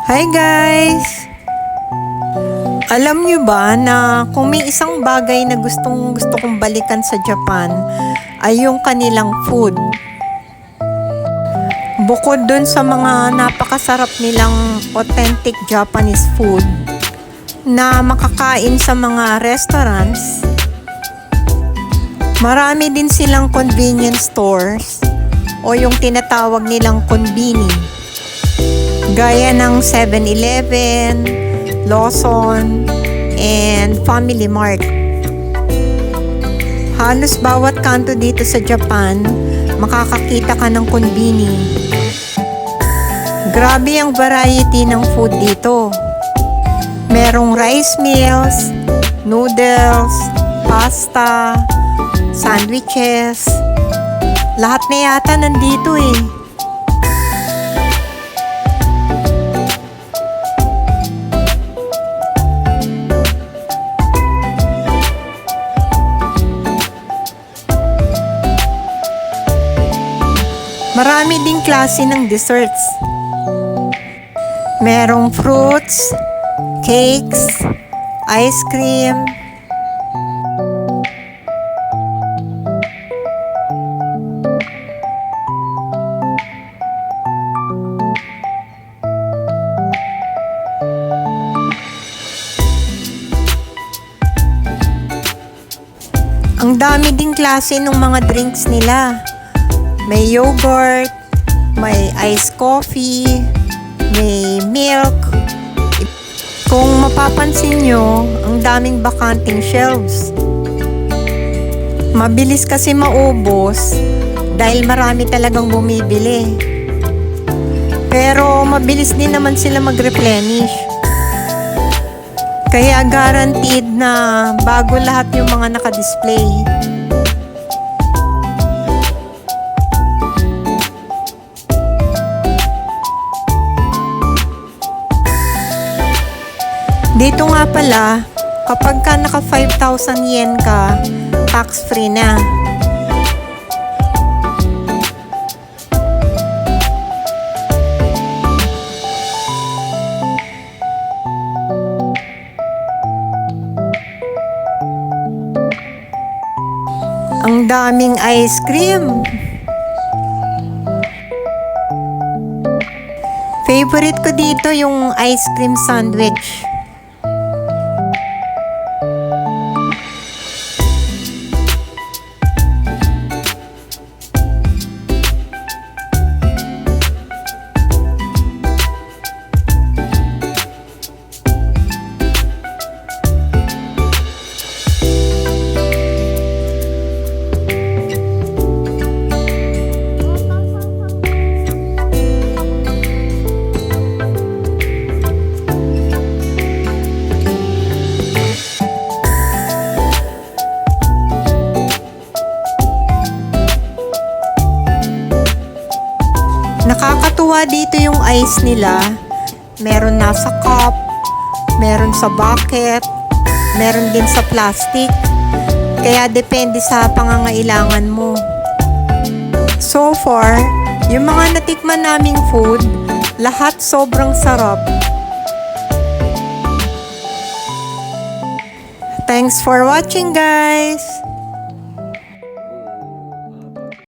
Hi guys! Alam nyo ba na kung may isang bagay na gusto kong balikan sa Japan ay yung kanilang food. Bukod dun sa mga napakasarap nilang authentic Japanese food na makakain sa mga restaurants, marami din silang convenience stores o yung tinatawag nilang konbini. Gaya ng 7-Eleven, Lawson, and Family Mart. Halos bawat kanto dito sa Japan, makakakita ka ng konbini. Grabe ang variety ng food dito. Merong rice meals, noodles, pasta, sandwiches. Lahat na yata nandito eh. Marami ding klase ng desserts. Merong fruits, cakes, ice cream. Ang dami ding klase ng mga drinks nila. May yogurt, may iced coffee, may milk. Kung mapapansin nyo, ang daming bakanting shelves. Mabilis kasi maubos dahil marami talagang bumibili. Pero mabilis din naman sila mag-replenish. Kaya guaranteed na bago lahat yung mga naka-display. Dito nga pala, kapag ka naka 5,000 yen ka, tax-free na. Ang daming ice cream. Favorite ko dito yung ice cream sandwich. Nakakatuwa dito yung ice nila. Meron nasa cup, meron sa bucket, meron din sa plastic. Kaya depende sa pangangailangan mo. So far, yung mga natikman naming food, lahat sobrang sarap. Thanks for watching guys!